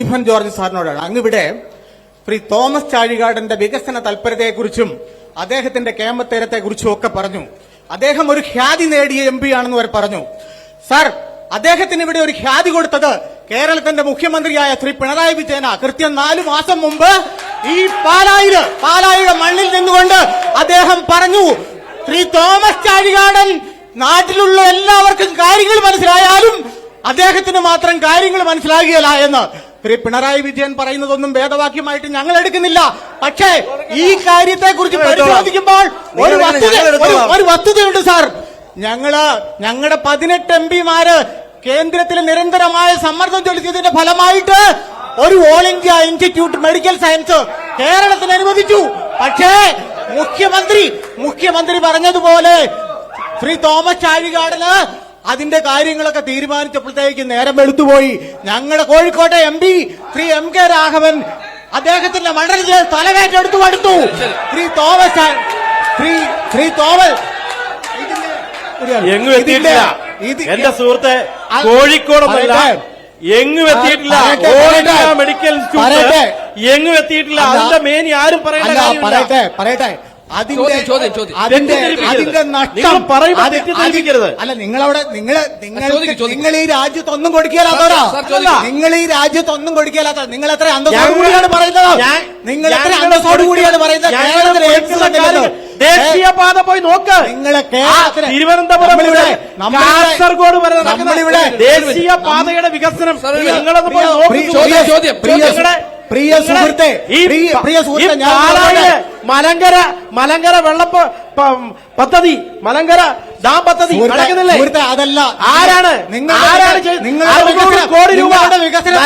ജിമ്മൻ George സാറിനോടാണ്. അങ്ങിവിടെ Shri Thomas ചാഴികാടന്റെ വികസന തൽപരതയെക്കുറിച്ചും അദ്ദേഹത്തിന്റെ കേമത്തേരത്തെക്കുറിച്ചും ഒക്കെ പറഞ്ഞു. അദ്ദേഹം ഒരു ഖ്യാതി നേടിയ എം പി ആണെന്ന് അവർ പറഞ്ഞു. സാർ, അദ്ദേഹത്തിന് ഇവിടെ ഒരു ഖ്യാതി കൊടുത്തത് കേരളത്തിന്റെ മുഖ്യമന്ത്രിയായ ശ്രീ പിണറായി വിജയന. കൃത്യം 4 മാസം മുമ്പ് ഈ പാലായിലെ മണ്ണിൽ നിന്നുകൊണ്ട് അദ്ദേഹം പറഞ്ഞു, ശ്രീ തോമസ് ചാഴികാടൻ നാട്ടിലുള്ള എല്ലാവർക്കും കാര്യങ്ങൾ മനസ്സിലായാലും അദ്ദേഹത്തിന് മാത്രം കാര്യങ്ങൾ മനസ്സിലാകുകയില്ല എന്ന് ശ്രീ പിണറായി വിജയൻ പറയുന്നതൊന്നും വേദവാക്യമായിട്ട് ഞങ്ങൾ എടുക്കുന്നില്ല. പക്ഷേ ഈ കാര്യത്തെക്കുറിച്ച് പരിശോധിക്കുമ്പോൾ ഒരു വസ്തുതയുണ്ട് സാർ. ഞങ്ങളുടെ 18 എംപിമാര് കേന്ദ്രത്തിൽ നിരന്തരമായ സമ്മർദ്ദം ചെലുത്തിയതിന്റെ ഫലമായിട്ട് ഒരു all India institute medical science കേരളത്തിന് അനുവദിച്ചു. പക്ഷേ മുഖ്യമന്ത്രി പറഞ്ഞതുപോലെ ശ്രീ തോമസ് ചാഴികാടന് അതിന്റെ കാര്യങ്ങളൊക്കെ തീരുമാനിച്ചപ്പോഴത്തേക്ക് നേരം വെളുത്തുപോയി. ഞങ്ങളുടെ കോഴിക്കോട്ടെ M P Shri MK Raghavan അദ്ദേഹത്തിന്റെ മണ്ഡലത്തിലെ തലവേറ്റെടുത്തു കൊടുത്തു. ശ്രീ തോമസ് എന്റെ സുഹൃത്തെ, കോഴിക്കോടൊന്നല്ല, എങ്ങും എത്തിയിട്ടില്ല. മെഡിക്കൽ ഇൻസ്റ്റിറ്റ്യൂട്ട് എങ്ങും എത്തിയിട്ടില്ല. അതിന്റെ മേനി ആരും പറയട്ടെ അതിന്റെ നഷ്ടം തെറ്റിദ്ധരിക്കരുത്. അല്ല, നിങ്ങൾ ഈ രാജ്യത്തൊന്നും കൊടുക്കില്ലാത്തവരാ. നിങ്ങൾ ഈ രാജ്യത്തൊന്നും കൊടുക്കില്ലാത്ത നിങ്ങൾ എത്ര അന്തസ്സോടുകൂടിയാണ് പറയുന്നത്. നിങ്ങൾ എത്ര അന്തസ്സോടുകൂടിയാണ് പറയുന്നത്. ദേശീയപാത പോയി നോക്ക്. നിങ്ങളെ തിരുവനന്തപുരം കാസർഗോഡ് വരെ നമ്മളിവിടെ ദേശീയപാതയുടെ വികസനം നിങ്ങളത് പോയി നോക്ക്. പ്രിയ സുഹൃത്തെ, മലങ്കര വെള്ളപ്പ് പദ്ധതി, മലങ്കര ഡാം പദ്ധതി നടക്കുന്നില്ലേ? അതല്ല, ആരാണ് കോടി രൂപയുടെ വികസനം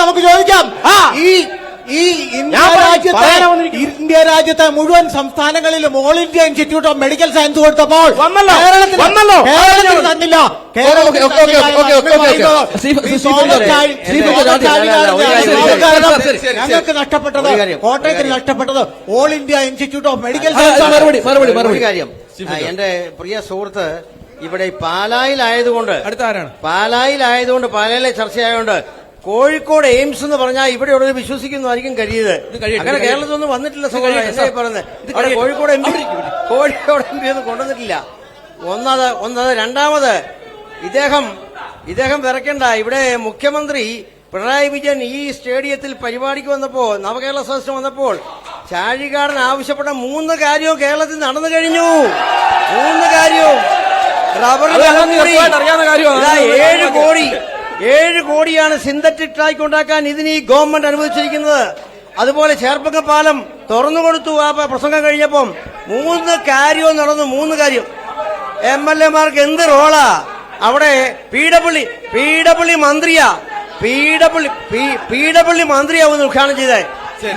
നമുക്ക് ചോദിക്കാം. ഈ ഇന്ത്യ രാജ്യത്തെ മുഴുവൻ സംസ്ഥാനങ്ങളിലും all India institute of medical science കൊടുത്തപ്പോൾ കേരളത്തിൽ തന്നില്ല. ഞങ്ങൾക്ക് നഷ്ടപ്പെട്ടത്, കോട്ടയത്തിന് നഷ്ടപ്പെട്ടത് all India institute of medical science. കാര്യം, എന്റെ പ്രിയ സുഹൃത്ത് ഇവിടെ പാലായിലായതുകൊണ്ട് പാലായിലെ ചർച്ചയായതുകൊണ്ട് കോഴിക്കോട് എയിംസ് എന്ന് പറഞ്ഞാൽ ഇവിടെയുള്ളവർ വിശ്വസിക്കുന്നതായിരിക്കും കഴിയത്. അങ്ങനെ കേരളത്തിലൊന്നും വന്നിട്ടില്ല സഹോദരൻ. എന്താ പറയുന്നത്? ഇത് കോഴിക്കോട് എം പി ഒന്നും കൊണ്ടുവന്നിട്ടില്ല. ഒന്നത്. രണ്ടാമത്, ഇദ്ദേഹം വിറയ്ക്കണ്ട. ഇവിടെ മുഖ്യമന്ത്രി പിണറായി വിജയൻ ഈ സ്റ്റേഡിയത്തിൽ പരിപാടിക്ക് വന്നപ്പോൾ, നവകേരള സദസ്സിന് വന്നപ്പോൾ ചാഴികാടൻ ആവശ്യപ്പെട്ട 3 കാര്യവും കേരളത്തിൽ നടന്നു കഴിഞ്ഞു. 3 കാര്യവും. റബ്ബറിന് 7 കോടിയാണ് സിന്തറ്റിക് ട്രാക്ക് ഉണ്ടാക്കാൻ ഇതിന് ഈ ഗവൺമെന്റ് അനുവദിച്ചിരിക്കുന്നത്. അതുപോലെ ചേർപ്പക്ക പാലം തുറന്നുകൊടുത്തു ആ പ്രസംഗം കഴിഞ്ഞപ്പം. 3 കാര്യവും നടന്നു. 3 കാര്യം. MLA-മാർക്ക് എന്ത് റോളാ അവിടെ? പീഡപ്പള്ളി മന്ത്രിയാവുന്ന ഉദ്ഘാടനം ചെയ്തേ.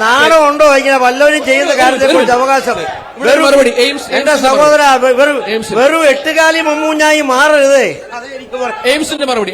നാണം ഉണ്ടോ ഇങ്ങനെ വല്ലവരും ചെയ്യുന്ന കാര്യത്തെ കുറിച്ച് അവകാശം? എന്റെ സഹോദര, വെറും 8 കാലി മമ്മൂഞ്ഞായി മാറരുതേ. എയിംസിന്റെ മറുപടി.